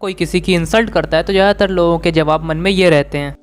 कोई किसी की इंसल्ट करता है तो ज़्यादातर लोगों के जवाब मन में ये रहते हैं।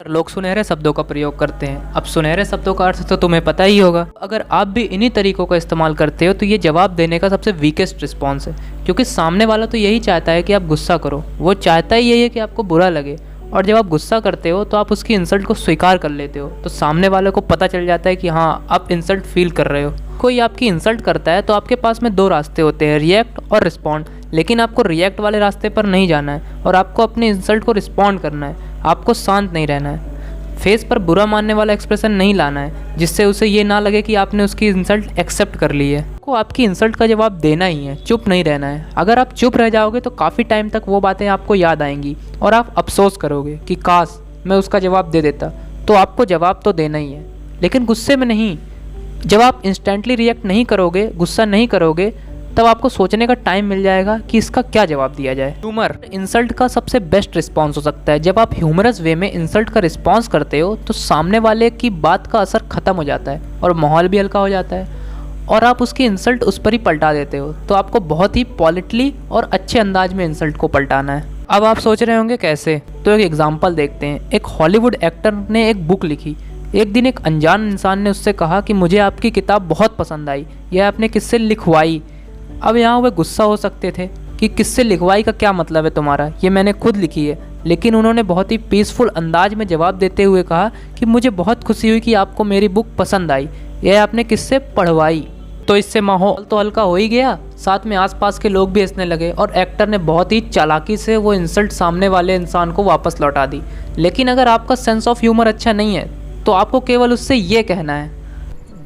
लोग सुनहरे शब्दों का प्रयोग करते हैं। अब सुनहरे शब्दों का अर्थ तो तुम्हें पता ही होगा। अगर आप भी इन्हीं तरीकों का इस्तेमाल करते हो तो ये जवाब देने का सबसे वीकेस्ट रिस्पॉन्स है, क्योंकि सामने वाला तो यही चाहता है कि आप गुस्सा करो। वो चाहता ही यही है कि आपको बुरा लगे, और जब आप गुस्सा करते हो तो आप उसकी इंसल्ट को स्वीकार कर लेते हो, तो सामने वाले को पता चल जाता है कि हाँ, आप इंसल्ट फील कर रहे हो। कोई आपकी इंसल्ट करता है तो आपके पास में दो रास्ते होते हैं, रिएक्ट और रिस्पॉन्ड। लेकिन आपको रिएक्ट वाले रास्ते पर नहीं जाना है और आपको अपनी इंसल्ट को रिस्पॉन्ड करना है। आपको शांत नहीं रहना है, फेस पर बुरा मानने वाला एक्सप्रेशन नहीं लाना है जिससे उसे ये ना लगे कि आपने उसकी इंसल्ट एक्सेप्ट कर ली है। आपको आपकी इंसल्ट का जवाब देना ही है, चुप नहीं रहना है। अगर आप चुप रह जाओगे तो काफ़ी टाइम तक वो बातें आपको याद आएंगी और आप अफसोस करोगे कि काश मैं उसका जवाब दे देता। तो आपको जवाब तो देना ही है, लेकिन गुस्से में नहीं। जब आप इंस्टेंटली रिएक्ट नहीं करोगे, गुस्सा नहीं करोगे, तब आपको सोचने का टाइम मिल जाएगा कि इसका क्या जवाब दिया जाए। ह्यूमर इंसल्ट का सबसे बेस्ट रिस्पॉन्स हो सकता है। जब आप ह्यूमरस वे में इंसल्ट का रिस्पॉन्स करते हो तो सामने वाले की बात का असर खत्म हो जाता है और माहौल भी हल्का हो जाता है, और आप उसकी इंसल्ट उस पर ही पलटा देते हो। तो आपको बहुत ही पॉलिटली और अच्छे अंदाज में इंसल्ट को पलटाना है। अब आप सोच रहे होंगे कैसे, तो एक एग्जाम्पल देखते हैं। एक हॉलीवुड एक्टर ने एक बुक लिखी। एक दिन एक अनजान इंसान ने उससे कहा कि मुझे आपकी किताब बहुत पसंद आई, यह आपने किससे लिखवाई। अब यहाँ वह गुस्सा हो सकते थे कि किससे लिखवाई का क्या मतलब है तुम्हारा, ये मैंने खुद लिखी है। लेकिन उन्होंने बहुत ही पीसफुल अंदाज में जवाब देते हुए कहा कि मुझे बहुत खुशी हुई कि आपको मेरी बुक पसंद आई, यह आपने किससे पढ़वाई। तो इससे माहौल तो हल्का हो ही गया, साथ में आसपास के लोग भी हंसने लगे और एक्टर ने बहुत ही चालाकी से वो इंसल्ट सामने वाले इंसान को वापस लौटा दी। लेकिन अगर आपका सेंस ऑफ ह्यूमर अच्छा नहीं है तो आपको केवल उससे ये कहना है,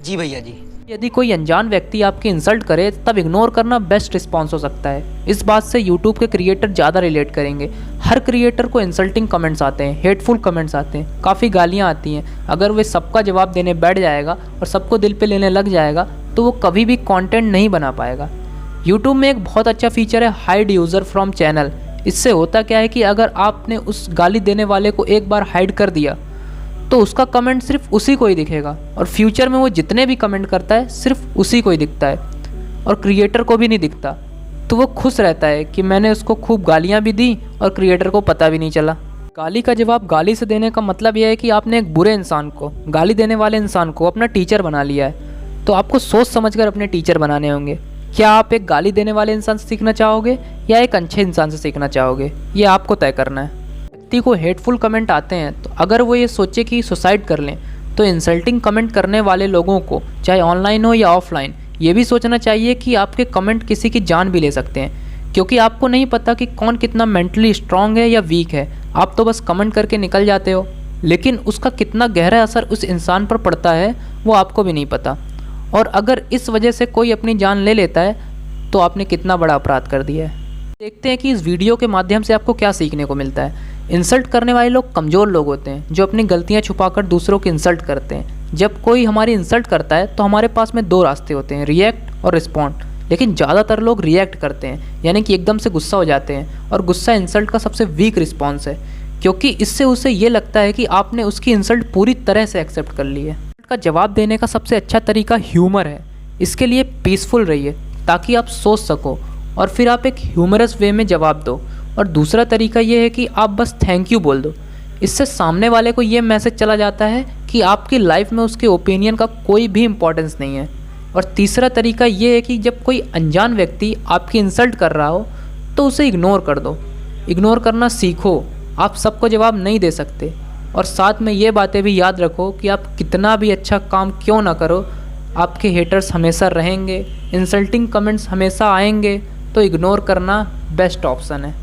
जी भैया जी। यदि कोई अनजान व्यक्ति आपकी इंसल्ट करे तब इग्नोर करना बेस्ट रिस्पॉन्स हो सकता है। इस बात से यूट्यूब के क्रिएटर ज़्यादा रिलेट करेंगे। हर क्रिएटर को इंसल्टिंग कमेंट्स आते हैं, हेटफुल कमेंट्स आते हैं, काफ़ी गालियाँ आती हैं। अगर वे सबका जवाब देने बैठ जाएगा और सबको दिल पे लेने लग जाएगा तो वो कभी भी कंटेंट नहीं बना पाएगा। यूट्यूब में एक बहुत अच्छा फीचर है, हाइड यूज़र फ्रॉम चैनल। इससे होता क्या है कि अगर आपने उस गाली देने वाले को एक बार हाइड कर दिया तो उसका कमेंट सिर्फ उसी को ही दिखेगा, और फ्यूचर में वो जितने भी कमेंट करता है सिर्फ उसी को ही दिखता है और क्रिएटर को भी नहीं दिखता। तो वो खुश रहता है कि मैंने उसको खूब गालियाँ भी दी और क्रिएटर को पता भी नहीं चला। गाली का जवाब गाली से देने का मतलब यह है कि आपने एक बुरे इंसान को, गाली देने वाले इंसान को अपना टीचर बना लिया है। तो आपको सोच समझकर अपने टीचर बनाने होंगे। क्या आप एक गाली देने वाले इंसान से सीखना चाहोगे या एक अच्छे इंसान से सीखना चाहोगे, ये आपको तय करना है। व्यक्ति को हेटफुल कमेंट आते हैं तो अगर वो ये सोचे कि सुसाइड कर लें, तो इंसल्टिंग कमेंट करने वाले लोगों को, चाहे ऑनलाइन हो या ऑफलाइन, ये भी सोचना चाहिए कि आपके कमेंट किसी की जान भी ले सकते हैं, क्योंकि आपको नहीं पता कि कौन कितना मेंटली स्ट्रांग है या वीक है। आप तो बस कमेंट करके निकल जाते हो, लेकिन उसका कितना गहरा असर उस इंसान पर पड़ता है वो आपको भी नहीं पता। और अगर इस वजह से कोई अपनी जान ले लेता है तो आपने कितना बड़ा अपराध कर दिया है। देखते हैं कि इस वीडियो के माध्यम से आपको क्या सीखने को मिलता है। इंसल्ट करने वाले लोग कमज़ोर लोग होते हैं जो अपनी गलतियां छुपाकर दूसरों की इंसल्ट करते हैं। जब कोई हमारी इंसल्ट करता है तो हमारे पास में दो रास्ते होते हैं, रिएक्ट और रिस्पॉन्ड। लेकिन ज़्यादातर लोग रिएक्ट करते हैं, यानी कि एकदम से गुस्सा हो जाते हैं, और गुस्सा इंसल्ट का सबसे वीक रिस्पॉन्स है, क्योंकि इससे उसे ये लगता है कि आपने उसकी इंसल्ट पूरी तरह से एक्सेप्ट कर ली है। का जवाब देने का सबसे अच्छा तरीका ह्यूमर है। इसके लिए पीसफुल रहिए ताकि आप सोच सको और फिर आप एक ह्यूमरस वे में जवाब दो। और दूसरा तरीका ये है कि आप बस थैंक यू बोल दो। इससे सामने वाले को ये मैसेज चला जाता है कि आपकी लाइफ में उसके ओपिनियन का कोई भी इम्पोर्टेंस नहीं है। और तीसरा तरीका ये है कि जब कोई अनजान व्यक्ति आपकी इंसल्ट कर रहा हो तो उसे इग्नोर कर दो। इग्नोर करना सीखो। आप सबको जवाब नहीं दे सकते, और साथ में ये बातें भी याद रखो कि आप कितना भी अच्छा काम क्यों ना करो, आपके हेटर्स हमेशा रहेंगे, इंसल्टिंग कमेंट्स हमेशा आएंगे। तो इग्नोर करना बेस्ट ऑप्शन है।